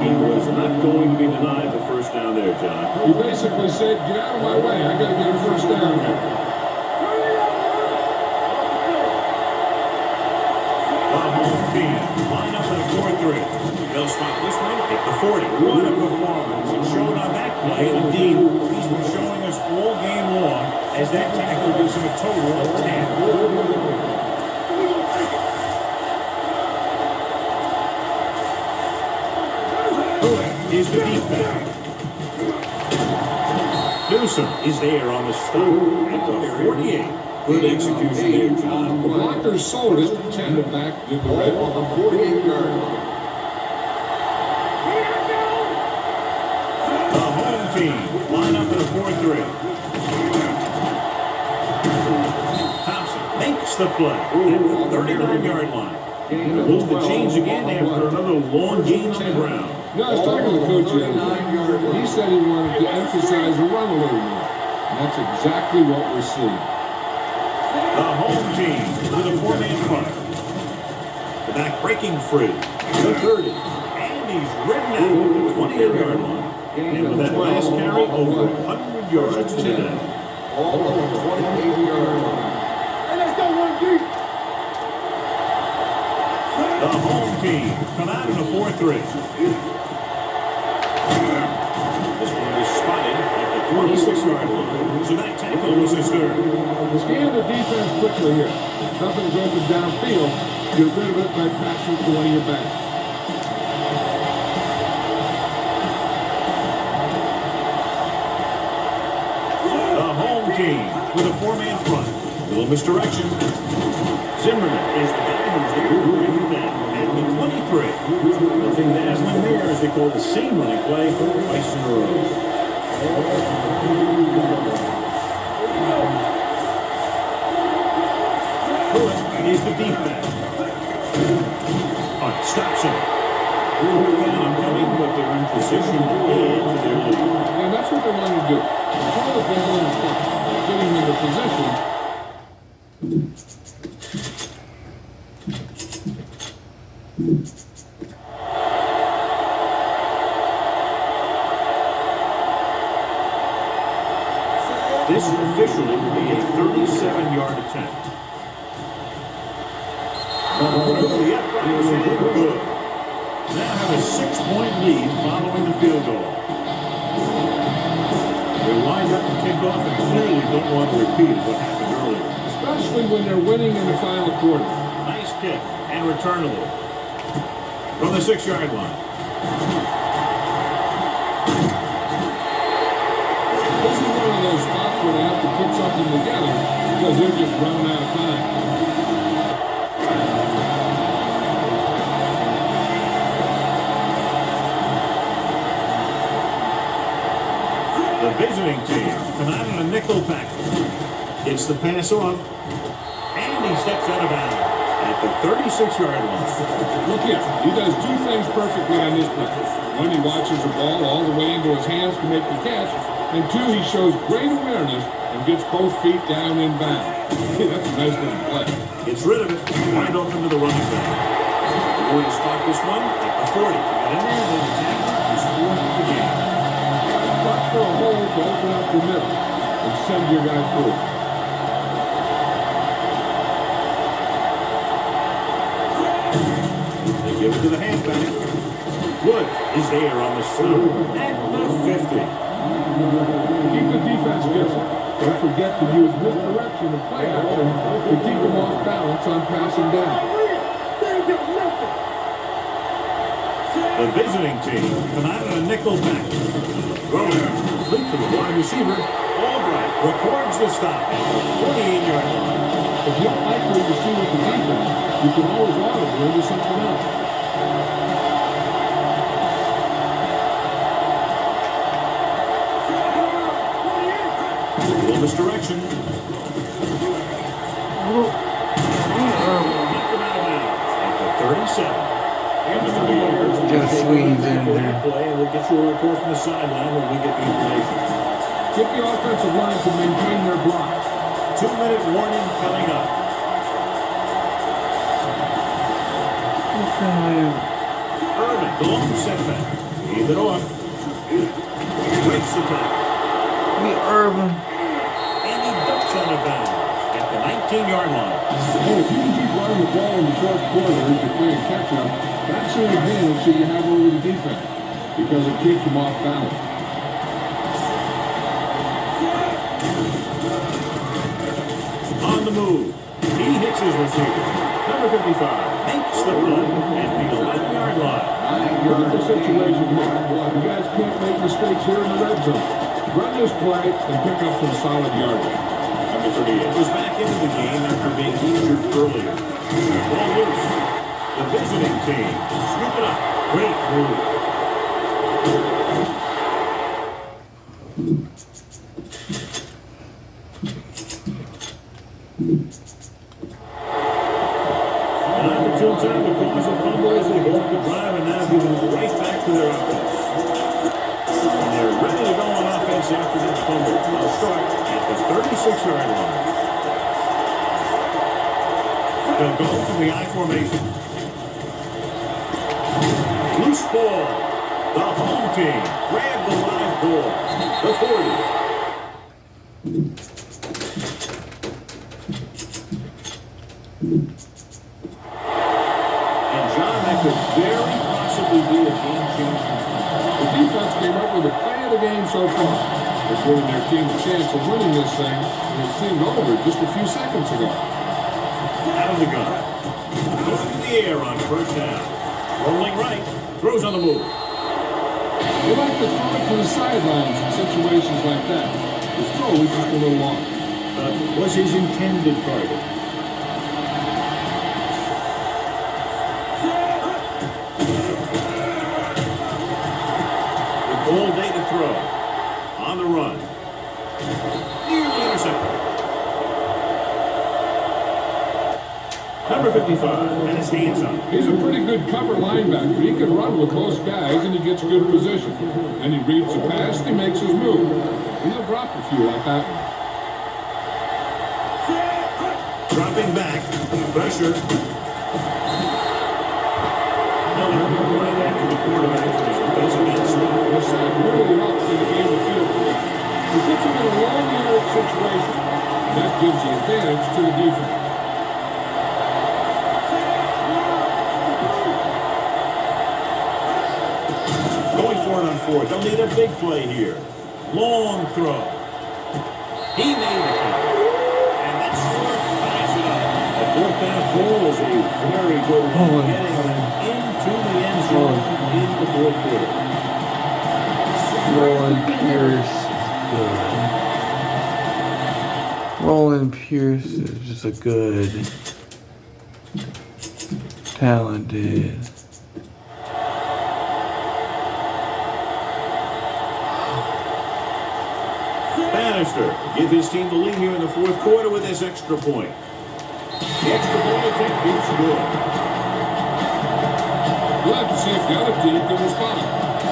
Speaker 2: He was not going to be denied the first down there, John.
Speaker 3: He basically said, get out of my way. I got to get a first down here.
Speaker 2: Line up at a 4-3. They'll spot this one at the 40. What a performance. It's shown on that play. And indeed, he's been showing us all game long as that tackle gives him a total of 10. Is the deep back. Newsom is there on the stop at the 48. Good execution there, John.
Speaker 3: The blockers sold it. 10 back in the red on the 48-yard line.
Speaker 2: The home team line up at a 4-3. Thompson makes the play at the 39-yard line. Move the chains again after another long gain on the ground.
Speaker 3: No, I was talking to the coach yesterday. He said he wanted to emphasize the run a little more. And that's exactly what we're seeing.
Speaker 2: The home team with a 4-man front. The back breaking free. The 30. And he's ridden out at the 28-yard line. And with that last carry, over 100 yards for the day.
Speaker 5: All on the 28-yard line.
Speaker 4: Hey, let's go, one deep.
Speaker 2: The home team come out in a 4-3. This one is spotted at the 26-yard line. So that tackle was his third.
Speaker 3: Scan the defense quickly here. Nothing's open downfield. Get rid of it by passing to one of your backs.
Speaker 2: team with a four-man front. A little misdirection. Zimmerman is the guy who's there to bring him down at the 23. Nothing dazzling there as they call the same running play twice in a row. Pruitt is the deep back. Hunt stops him. Down coming, but they're in position to add to their lead.
Speaker 3: And that's what they want to do. Control the ball in front. Getting into position.
Speaker 2: This officially will be a 37-yard attempt. The uprights and good. Now have a 6-point lead following the field goal. They wind up and kick off and clearly don't want to repeat what happened earlier.
Speaker 3: Especially when they're winning in the final quarter.
Speaker 2: Nice kick and returnable from the 6-yard line.
Speaker 3: This is one of those spots where they have to put something together because they're just running out of time.
Speaker 2: The visiting team come out in a nickel package. Gets the pass off, and he steps out of bounds at the 36-yard line.
Speaker 3: Look here, he does two things perfectly on this play. One, he watches the ball all the way into his hands to make the catch, and two, he shows great awareness and gets both feet down in bounds. That's a nice little play.
Speaker 2: Gets rid of it, wide open to the running back. We're going to spot this one at the 40. Got in there, then the tackle is fourth of the game.
Speaker 3: Watch for a hole to open up the middle and send your guy through.
Speaker 2: They give it to the halfback. Wood is there on the stop at the 50.
Speaker 3: Keep the defense guessing. Don't forget to use misdirection and play action to keep them off balance on passing down.
Speaker 2: The visiting team come out in a nickel back. Rolling, complete to the wide receiver. Albright records the stop at the 48-yard line.
Speaker 3: If you're likely to see with the defense, you can always audible into something else.
Speaker 2: Little misdirection. Knocked him out of bounds at the 37. And the 30 yards.
Speaker 1: Just swings in there.
Speaker 2: Play, and we'll get you a report from the sideline when we get the information.
Speaker 3: Get the offensive line to maintain their block.
Speaker 2: 2-minute warning coming up. Irvin, the long setback. Gave it off. Breaks the tackle.
Speaker 1: Urban.
Speaker 2: And he ducks out of bounds at the 19-yard line.
Speaker 3: Hey, if you can keep running the ball in the fourth quarter as you're playing catch-up, that's an advantage that you have over the defense because it keeps them off balance.
Speaker 2: On the move. He hits his receiver. Number 55 makes the play at the 11-yard line.
Speaker 3: Look at the situation here. You guys can't make mistakes here in the red zone. Run this play and pick up some solid yardage.
Speaker 2: Number 38 was back into the game after being injured earlier. Ball loose. The visiting team scoop it up. Great move. An opportune time to cause a fumble as they hold the drive and now give it right back to their offense. And they're ready to go on offense after that fumble. They'll start at the 36-yard line. They'll go from the I formation. Loose ball. The home team grab the live ball. The 40. And John, that could very possibly be a game-changing.
Speaker 3: The defense came up with a play of the game so far. They're giving their team a chance of winning this thing, and it seemed over just a few seconds ago.
Speaker 2: Out of the gun. Goes into the air on first down. Rolling right. Throws on the move.
Speaker 3: They like to throw it to the sidelines in situations like that. His throw was just a little long.
Speaker 2: Was his intended target. With all day to throw. On the run. Nearly intercepted. Number 55 and his hands up.
Speaker 3: He's a pretty good cover linebacker. He can run with most guys, and he gets good position. And he reads the pass, and he makes his move. He'll drop a few like that one.
Speaker 2: Dropping back. Pressure. Right after the quarterback.
Speaker 3: The sack really helps in the game of field position. He puts him in a long yard situation. That gives the advantage to the defense.
Speaker 2: Going for it on fourth. They'll need a big play here. Long throw. He made the catch. And that's fourth. Ties it up. The fourth down goal is a very good one. Getting into the end zone in the fourth quarter.
Speaker 1: Roland Pierce is good. Roland Pierce is just a good, talented.
Speaker 2: Bannister give his team the lead here in the fourth quarter with this extra point. The extra point attempt is good.
Speaker 3: We'll have to see if the other team can respond.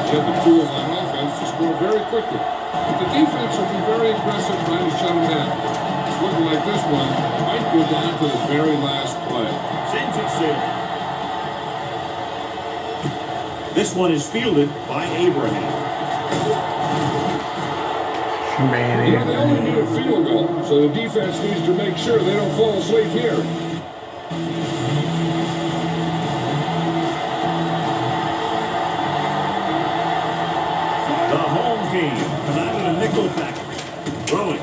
Speaker 3: They have the tools on offense to score very quickly. But the defense will be very aggressive trying to shut them down. It's looking like this one might go down to the very last play.
Speaker 2: Sends it safe. This one is fielded by Abraham.
Speaker 3: Yeah, they only need a field goal, so the defense needs to make sure they don't fall asleep here.
Speaker 2: The home team come out in a nickel package. Throwing. He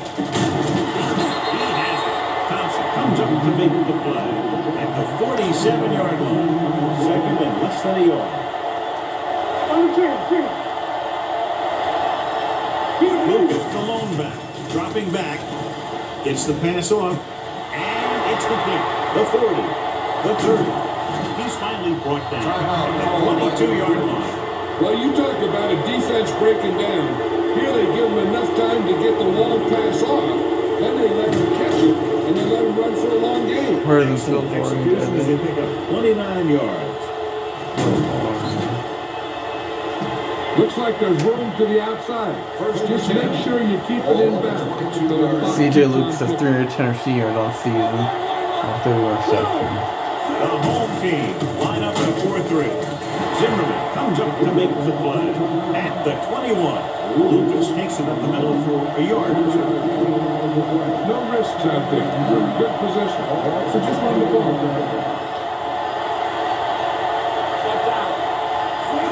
Speaker 2: has it. Thompson comes up to make the play at the 47-yard line. Second and less than a yard. Lucas, the lone back, dropping back, gets the pass off, and it's complete. The 40, the 30. He's finally brought down at the 22-yard line.
Speaker 3: Well, you talk about a defense breaking down. Here they give them enough time to get the long pass off, then they let him catch it, and they let him run for a long game.
Speaker 1: Where is the
Speaker 2: Execution as they pick up 29 yards.
Speaker 3: Looks like there's room to the outside. First, just make sure you keep it in bounds.
Speaker 1: CJ Lucas has 310 receiving yards on season. After reception.
Speaker 2: The home team line up in a 4-3. Zimmerman comes up to make the play at the 21. Lucas takes it up the middle for a yard or two.
Speaker 3: No risks out there. You're in good position. So just run the ball.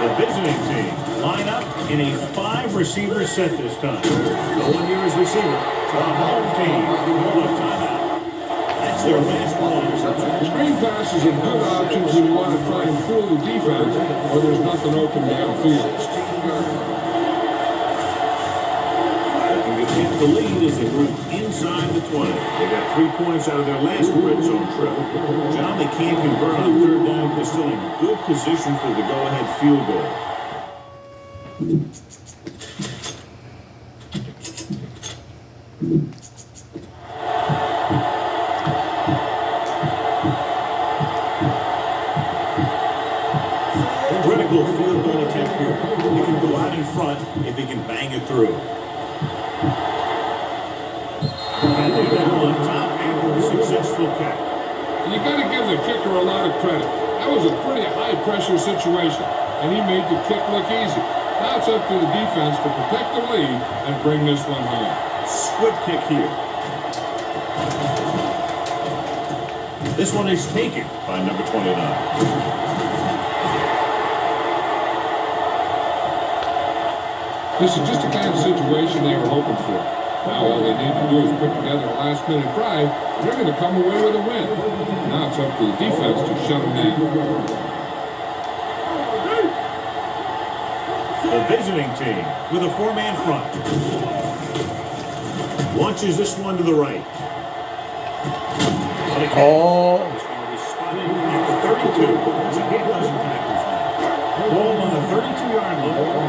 Speaker 2: The visiting team line up in a 5-receiver set this time. No one here is receiver. The home team will have timeout. That's their last one.
Speaker 3: Screen passes are good options when you want to try and fool the defense or there's nothing open downfield.
Speaker 2: Looking to get the lead as they move inside the 20. They got 3 points out of their last red zone trip. John, they can't convert on third down. They're still in good position for the go-ahead field goal. Critical field goal attempt here. He can go out in front if he can bang it through. And they go on top after a successful catch.
Speaker 3: You got to give the kicker a lot of credit. That was a pretty high-pressure situation, and he made the kick look easy. Now it's up to the defense to protect the lead and bring this one home.
Speaker 2: Squib kick here. This one is taken by number 29.
Speaker 3: This is just the kind of situation they were hoping for. Now all they need to do is put together a last-minute drive, and they're going to come away with a win. Now it's up to the defense to shut them down.
Speaker 2: The visiting team with a 4-man front. Launches this one to the right.
Speaker 1: Oh.
Speaker 2: It's going to be spotted at the 32. That's a half dozen tackles now. Ball on the 32-yard line.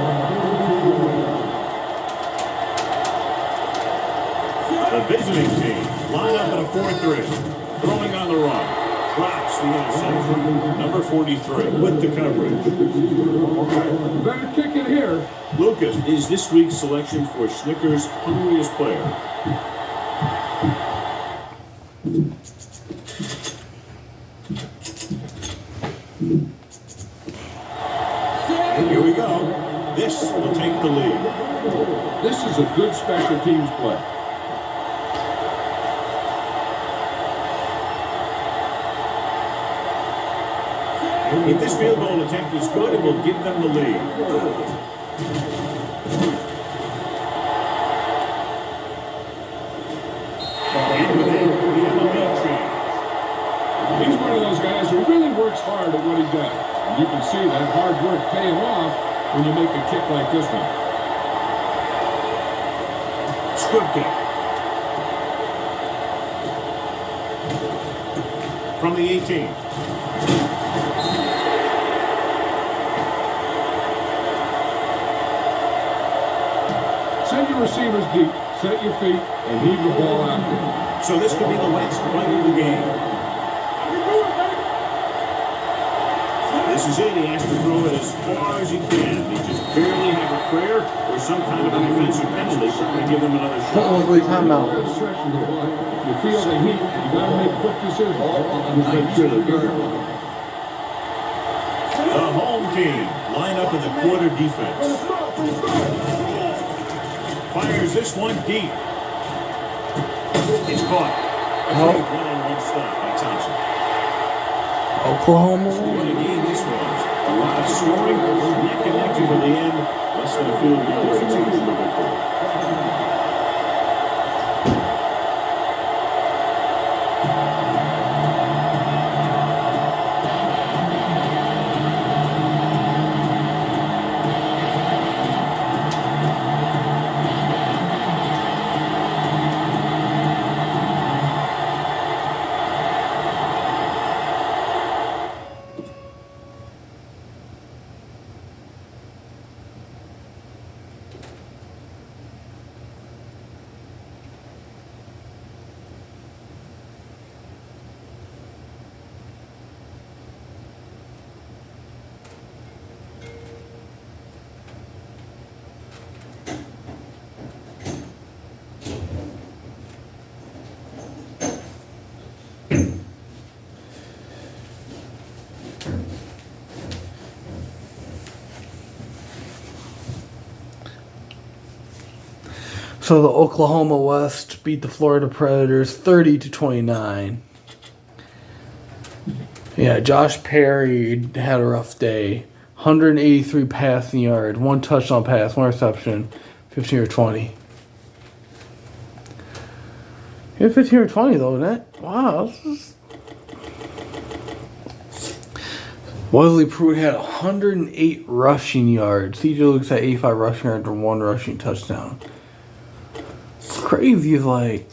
Speaker 2: The visiting team line up at a 4-3. Throwing on the run. Drops the interception. Number 43 with the coverage.
Speaker 3: Better kick it here.
Speaker 2: Lucas is this week's selection for Snickers' hungriest player. And here we go. This will take the lead.
Speaker 3: This is a good special teams play.
Speaker 2: If this field goal attempt is good, it will give them the lead. And with that, we have a lead change.
Speaker 3: He's one of those guys who really works hard at what he does. And you can see that hard work paying off when you make a kick like this one.
Speaker 2: Squib kick. From the 18.
Speaker 3: Send your receivers deep, set your feet, and heave the ball out there.
Speaker 2: So this could be the last play of the game. This is it. He has to throw it as far as he can. They just barely have a prayer or some kind of an offensive penalty to give them another shot.
Speaker 1: Holy timeout.
Speaker 3: If you feel the heat, you got to make quick decisions.
Speaker 2: The home team line up in the quarter defense. Fires this one deep. It's caught. A
Speaker 1: Oh.
Speaker 2: one-on-one stop by Thompson.
Speaker 1: Oklahoma.
Speaker 2: What a game this was. A lot of scoring, neck and neck to the end. Less than a field goal as a team in the victory.
Speaker 1: So the Oklahoma West beat the Florida Predators 30-29. Yeah, Josh Perry had a rough day. 183 passing yards, 1 touchdown pass, 1 reception, 15 or 20. Yeah, 15 or 20 though, that wow. This is... Wesley Pruitt had 108 rushing yards. CJ Lucas had 85 rushing yards and 1 rushing touchdown. Crazy is like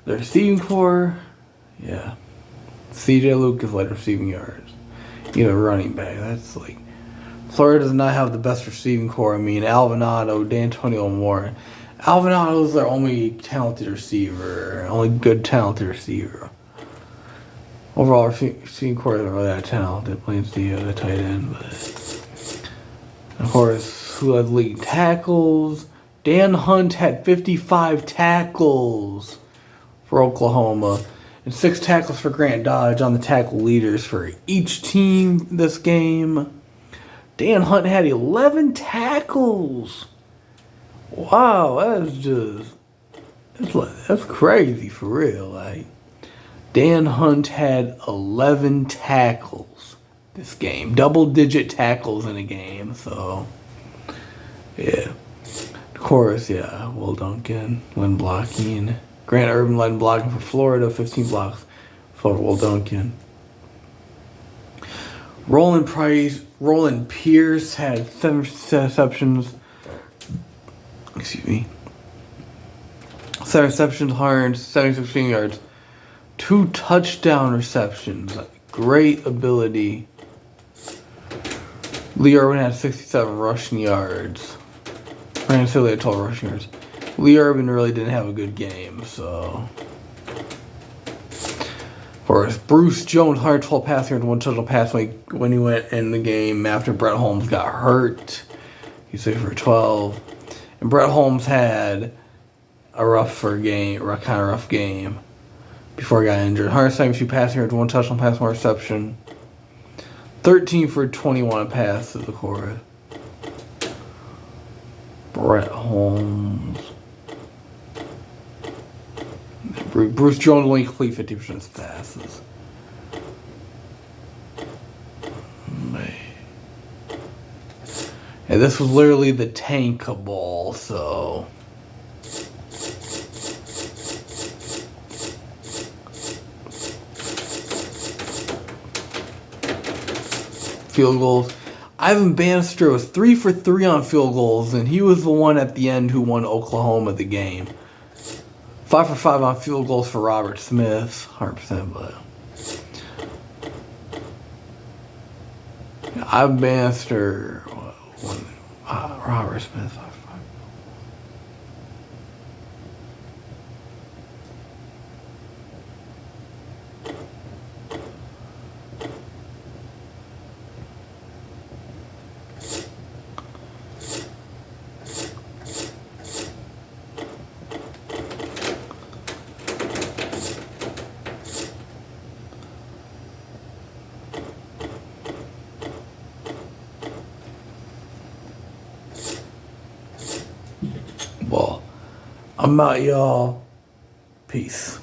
Speaker 1: the receiving core, yeah. CJ Lucas led receiving yards. You know, running back. That's like Florida does not have the best receiving core. I mean, Alvinado, D'Antonio Moore. Alvinado's their only talented receiver, only good talented receiver. Overall, receiving core isn't really that talented. Plays the tight end, but of course, who led the league in tackles? Dan Hunt had 55 tackles for Oklahoma and 6 tackles for Grant Dodge on the tackle leaders for each team this game. Dan Hunt had 11 tackles. Wow, that's crazy for real. Like, Dan Hunt had 11 tackles this game. Double-digit tackles in a game, so yeah. Of course, yeah, Will Duncan led blocking. Grant Urban led blocking for Florida, 15 blocks for Will Duncan. Roland Pierce had 7 receptions. 7 7 receptions, 176 yards. 2 touchdown receptions. Great ability. Lee Irvin had 67 rushing yards. I didn't say they had 12 rushing yards. Lee Irvin really didn't have a good game, so. Of course, Bruce Jones, 112 passing yards, 1 touchdown pass when he went in the game after Brett Holmes got hurt. He's 6 for 12. And Brett Holmes had a rough game before he got injured. 172 passing yards, 1 touchdown pass, 1 reception. 13 for 21 passes, of course. Brett Holmes. Bruce Jones only complete 50% of his passes. And this was literally the tank ball, so. Field goals. Ivan Bannister was 3 for 3 on field goals, and he was the one at the end who won Oklahoma the game. 5 for 5 on field goals for Robert Smith, 100%, but Ivan Bannister, Robert Smith, 5 for 5. Well, I'm out, y'all. Peace.